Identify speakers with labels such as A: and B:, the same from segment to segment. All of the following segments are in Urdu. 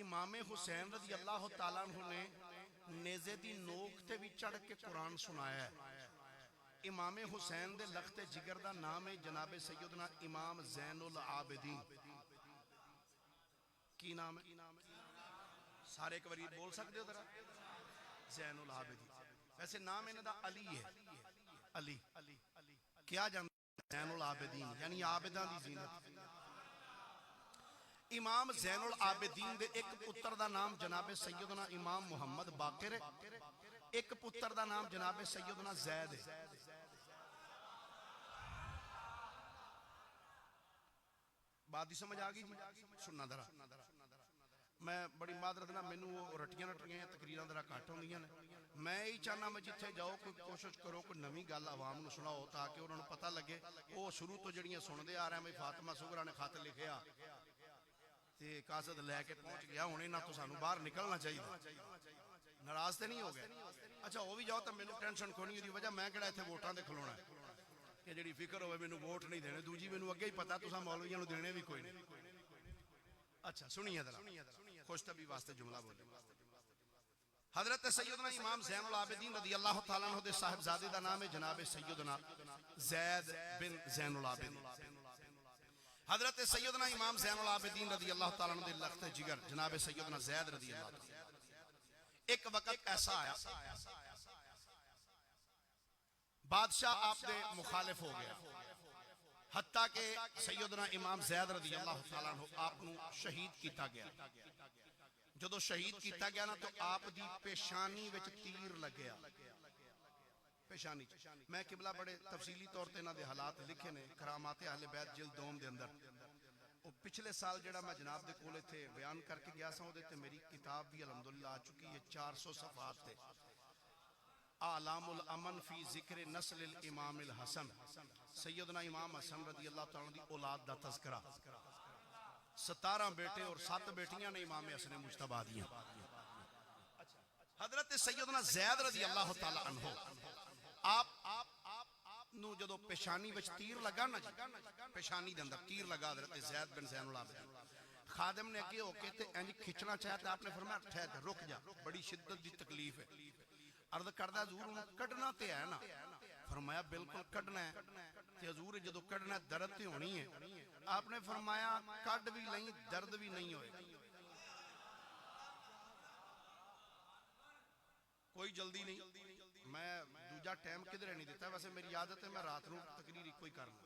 A: امام حسین رضی اللہ تعالیٰ عنہ نے نیزے دی نوک تے بھی چڑھ کے قرآن سنایا ہے۔ امام حسین دے لخت جگر دا نام ہے جناب سیدنا امام زین العابدین۔ کی نام ہے؟ سارے ایک بار بول سکتے ہو ذرا؟ زین العابدین۔ ویسے نام انہاں دا علی ہے، علی کیا جانتے ہیں؟ زین العابدین یعنی عابداں دی زینت۔ امام زین العابدین دے ایک پتر دا نام جناب سیدنا امام محمد باقر ہے، ایک پتر دا نام جناب سیدنا زید ہے۔ بات ہی سمجھ آگئی جی؟ سننا درہ میں بڑی معذرت نہ مینوں وہ رٹیاں رٹیاں تقریراں درہ کاٹ ہوندیاں نے۔ میں ہی چاہنا میں جتھے جاؤ کوئی کوشش کرو کوئی نویں گل عوام نو سناؤ تاکہ انہوں نے پتہ لگے وہ شروع تو جڑیاں سن دے آ رہے ہیں۔ بھئی فاطمہ سغرا نے خط لکھیا تے قاصد لے کے پہنچ گیا، ہنے نہ تو سانو باہر نکلنا چاہیے۔ ناراض تے نہیں ہو گئے؟ اچھا وہ بھی جاؤ تو مینوں ٹینشن کوئی نہیں دی وجہ میں کہڑا ایتھے ووٹاں تے کھلونا ہے کہ جڑی فکر ہوئے مینوں ووٹ نہیں دینے، دوجی مینوں اگے ہی پتہ تساں مولویاں نو دینے بھی کوئی نہیں۔ اچھا سنیے ذرا خوش طبی واسطے جملہ بولے۔ حضرت سیدنا امام زین العابدین رضی اللہ تعالیٰ عنہ دے صاحبزادے دا نام ہے جناب سیدنا زید بن زین العابدین۔ حضرت سیدنا امام زین العابدین رضی اللہ تعالیٰ عنہ دے لخت جگر جناب سیدنا زید رضی اللہ تعالیٰ عنہ۔ ایک وقت ایسا آیا بادشاہ آپ دے مخالف ہو گیا، حتیٰ کہ سیدنا امام زید رضی اللہ تعالیٰ عنہ آپ نو شہید کیتا گیا۔ جدو شہید کیتا گیا نا تو آپ دی پیشانی وچ تیر لگیا، پیشانی۔ میں قبلہ بڑے تفصیلی طور تے نہ دے حالات لکھے نے کرامات اہل بیت جلد دوم دے اندر۔ وہ پچھلے سال جڑا میں جناب دے کولے تھے بیان کر کے گیا سا ہوں دے تے میری کتاب بھی الحمدللہ آ چکی ہے، 400 صفحات تھے۔ اعلام الامن فی ذکر نسل الامام الحسن، سیدنا امام حسن رضی اللہ تعالیٰ دی اولاد دا تذکرہ۔ 17 بیٹے اور 7 بیٹیاں نے امام حسن مجتبیٰ دیا۔ حضرت سیدنا زید رضی اللہ تعالیٰ عنہ آپ نو جدو پیشانی وچ تیر لگا نا جی، پیشانی دے اندر تیر لگا حضرت زید بن زین العابدین، خادم نے اگے ہو کے تے انج کھچنا چاہیا تے آپ نے فرمایا ٹھہر رک جا، بڑی شدت دی تکلیف ہے۔ عرض کردہ حضور انہوں کڈنا تے ہے نا؟ فرمایا بالکل کڈنا ہے۔ تے حضور جدو کڈنا ہے درد تے ہونی ہے۔ آپ نے فرمایا کڈ بھی نہیں درد بھی نہیں ہوئے، کوئی جلدی نہیں۔ میں دوجہ ٹائم کدھر نہیں دیتا، ویسے میری عادت ہے میں رات نو تقریر کوئی کرنا،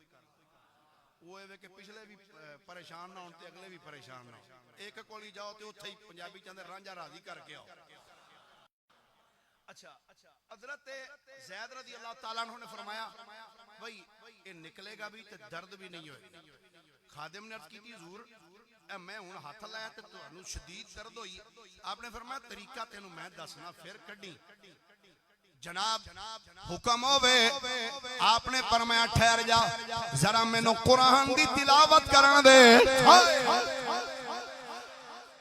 A: وہ ہے کہ پچھلے بھی پریشان نہ ہوتے اگلے بھی پریشان نہ ہو۔ ایک کولی جاؤ تے اتھے ہی پنجابی چاندے رانجا راضی کر کے آؤ۔ اچھا حضرت زید رضی اللہ تعالیٰ عنہ نے فرمایا بھئی یہ نکلے گا بھی تے درد بھی نہیں ہوئے۔ خادم نے عرض کی تھی حضور میں ہوں ہاتھ لایا تے تو شدید درد ہوئی۔ آپ نے فرمایا طریقہ تینوں میں دسنا پھر کڈی۔ جناب حکم ہوئے آپ نے فرمایا ٹھہر جا ذرا میں نو قرآن دی تلاوت کرن دے۔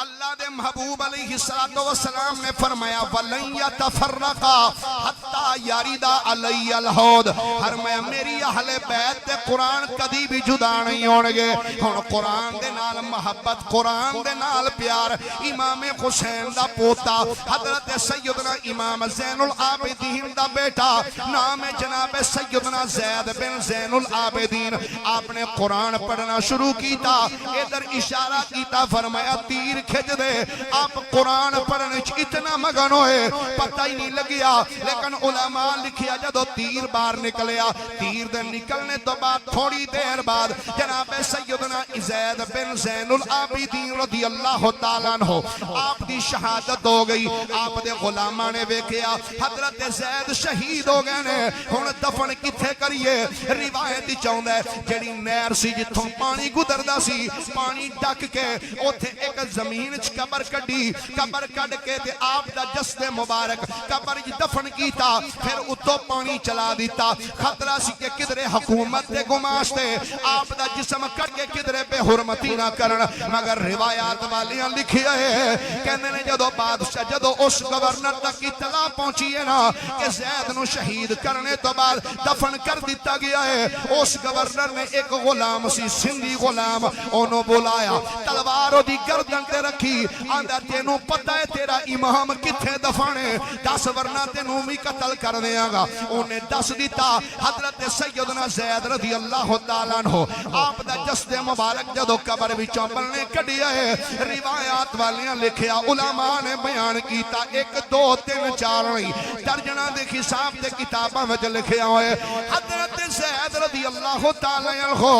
A: اللہ دے محبوب علیہ السلام نے فرمایا وَلَن يَتَفَرَّقَا حَتَّى يَرِدَ عَلَيَّ الْحَوْض، فرمایا میری اہل بیت تے قرآن کدی بھی جدا نہیں ہونگے۔ ہن قرآن دے نال محبت، قرآن دے نال پیار، امام حسین دا پوتا حضرت سیدنا امام زین العابدین دا بیٹا نام جناب سیدنا زید بن زین العابدین۔ آپ نے قرآن پڑھنا شروع کیتا، ادھر اشارہ کیتا، فرمایا تیر کھچ دے۔ آپ قرآن پڑھنے اتنا مگن ہوئے پتہ ہی نہیں لگیا، لیکن علماء لکھیا جدو تیر بار نکلیا، تیر دے نکلنے تو بعد تھوڑی دیر بعد جناب سیدنا زید بن زین العابدین رضی اللہ تعالیٰ عنہ آپ دی شہادت ہو گئی۔ آپ دے غلامہ نے ویکھیا حضرت زید شہید ہو گئے نے، ہن دفن کتھے کریے؟ روایت چاہندا ہے جڑی نہر سی جتھوں پانی گزردا سی، پانی ڈک کے اوتھے ایک زمین قبر کڈی، قبر کڈ کے تے آپ دا جسد مبارک قبر دفن کیتا، پھر اتو پانی چلا دیتا۔ خطرہ سی کہ کدرے حکومت دے گماشتے آپ دا جسم کڈ کے کدرے بے حرمتی نہ کرن، مگر روایات والیاں لکھی ہے کہنے نے جدو بادشاہ جدو اس گورنر تک اطلاع پہنچی ہے نا کہ زید نو شہید کرنے تو بعد دفن کر دیتا گیا ہے، اس گورنر نے ایک غلام سی سندھی غلام انہوں بلایا، تلواروں دی گردن تے رکھی، رکھی آندہ تینوں پتہ ہے تیرا امام کتھے دفانے دس ورنہ تینوں بھی قتل کر دیا گا انہیں دس دیتا حضرت سیدنا زید رضی اللہ تعالیٰ عنہ آپ دا جسد مبارک جدو قبر بھی چومبلنے کڑیا ہے روایات والیاں لکھیا علماء نے بیان کیتا 1 2 3 4 نہیں درجنہ دے حساب دے کتابہ میں لکھیا ہوئے حضرت زید رضی اللہ تعالیٰ عنہ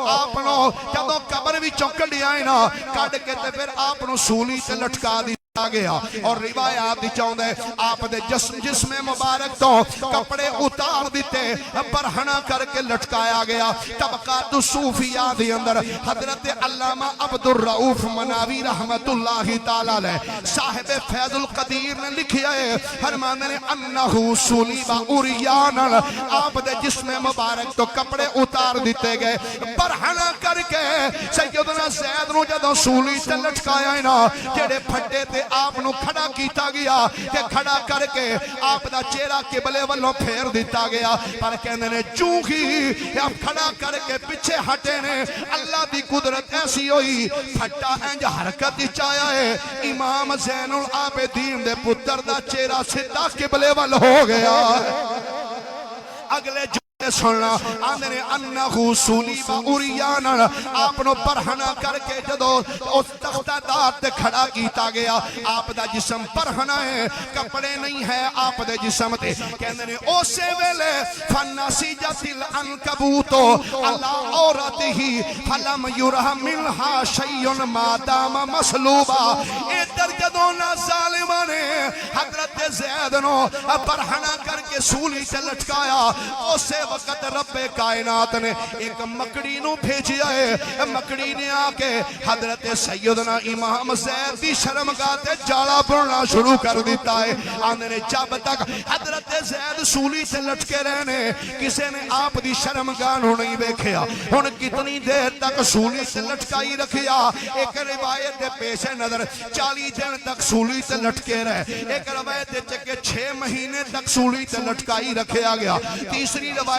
A: آپنو جدو قبر بھی چوکڑیا ہے نا کڑ کے تے پھر آپنو سولی سے لٹکا دی گیا اور روایات چاہتا ہے آپ دے جسم مبارک تو کپڑے اتار دیتے برہنہ کر کے لٹکایا گیا طبقات صوفیہ دی اندر حضرت علامہ عبدالرؤوف مناوی رحمت اللہ تعالیٰ لے صاحب فیض القدیر نے لکھیا ہے فرمانے نے انہو صلیب عریانا آپ دے جسم مبارک تو کپڑے اتار دیتے گئے برہنہ کر کے سیدنا زید نو جدو سولی سے لٹکایا ہے نا جڑے پھٹے تے آپ نو کھڑا کیتا گیا کہ کھڑا کر کے آپ دا چہرہ قبلے والوں پھیر دیتا گیا پر کہنے نے چونکہ آپ کھڑا کر کے پیچھے ہٹے نے اللہ دی قدرت ایسی ہوئی پھٹا انج حرکت چایا ہے امام زین العابدین دے پتر دا چہرہ سدھا قبلے وال ہو گیا اگلے سننا آندھنے انہو صلیب عریانا آپنو برہنہ کر کے جدو اس تختہ دار تے کھڑا کیتا گیا آپ دا جسم برہنہ ہے کپڑے نہیں ہے آپ دے جسم تے کہندنے اوسے ویلے فنسیجت العنکبوتو اللہ عورت ہی فلم یرہ منہا شیئن مادام مسلوبہ ادھر جدو نا ظالمانے حضرت زیدنو برہنہ کر کے سولی سے لٹکایا اسے وقت رب کائنات نے ایک مکڑی نو بھیجیا ہے مکڑی نے آکے حضرت سیدنا امام زید دی شرمگاہ تے جالا بڑھنا شروع کر دیتا ہے آندھنے جب تک حضرت زید سولی سے لٹکے رہنے کسے نے آپ دی شرمگاہ نو نہیں بیکھیا ان کتنی دیر تک سولی سے لٹکائی رکھیا ایک روایت پیش نظر 40 دن تک سولی سے لٹکے رہے ایک روایت چکے 6 مہینے تک سولی سے لٹکائی رکھیا گیا تیسری روایت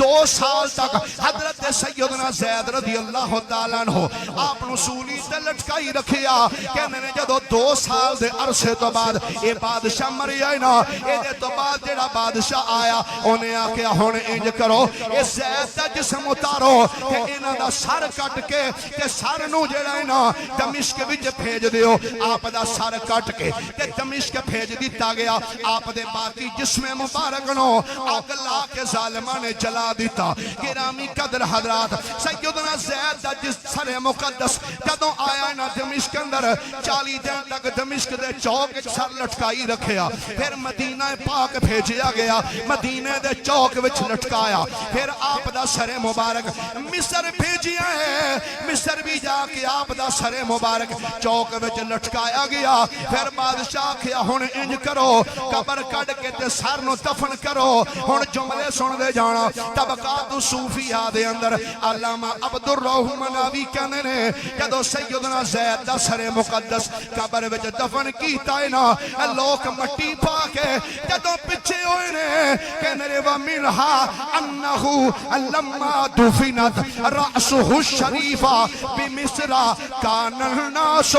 A: 2 سال تک حضرت سیدنا زید رضی اللہ تعالیٰ عنہ آپ نے سولی سے لٹکائی رکھیا کہنے نے جدو 2 سال دے عرصے تو بعد اے بادشاہ مری آئی نا اے دے تو بعد جڑا بادشاہ آیا انہیں آکے ہونے انج کرو اے زید دا جسم اتارو کہ انہ دا سر کٹ کے کہ سر نو جڑا ہے نا دمشق وچ بھیج دیو آپ دا سر کٹ کے کہ دمشق بھیج دیتا گیا آپ دے باقی جسم مبارک نو اگلا کے ظالمہ نے جلا دیتا گرامی قدر حضرات سیدنا زید دا جس سر مقدس جدوں آیا نا دمشق اندر 40 دن تک دمشق دے چوک ایک سر لٹکائی رکھیا پھر مدینہ پاک بھیجیا گیا مدینہ دے چوک وچ لٹکایا پھر آپ دا سر مبارک مصر بھیجیا ہے مصر بھی جا کے آپ دا سر مبارک چوک وچ لٹکایا گیا پھر بادشاہ کیا ہن انج کرو قبر کڈ کے تے سر نو دفن کرو ہن جملے سن دے جانا طبقات صوفیہ دے اندر علامہ عبدالرؤوف مناوی کہنے نے جدو سیدنا زید دا سر مقدس قبر وچ دفن کیتا ہے نا لوگ مٹی پا کے جدو پچھے ہوئے نے کہنے نے وَمِنْهَا أَنَّهُ لَمَّا دُفِنَتْ رَأْسُهُ الشَّرِيفَ بِمِصْرَ كَانَ النَّاسُ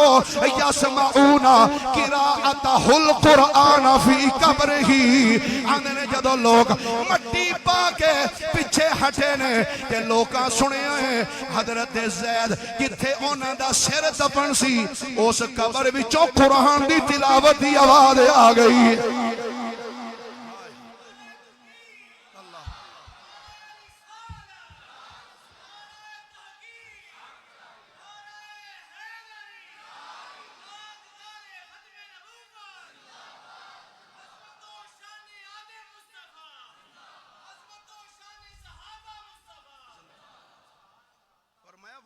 A: يَسْمَعُونَ قِرَاءَتَهُ الْقُرْآنَ فِي قَبْرِهِ آندھنے جدو لوگ مٹی پا کے پیچھے ہٹے نے کہ لوکاں سنے ہیں حضرت زید جتھے اونا دا سر دفن سی اس قبر وچوں قرآن دی تلاوت دی آواز آ گئی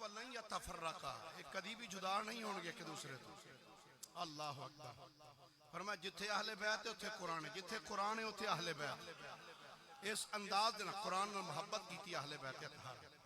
A: وَلَنْ يَتَفَرَّقَا ایک کدی بھی جدا نہیں ہوں گے ایک دوسرے تو اللہ اکبر فرمایا جتھے اہل بیت ہے اتھے قرآن ہے جتھے قرآن ہے اتھے اہل بیت اس انداز دینا قرآن نے محبت کی تھی اہل بیت اتحاد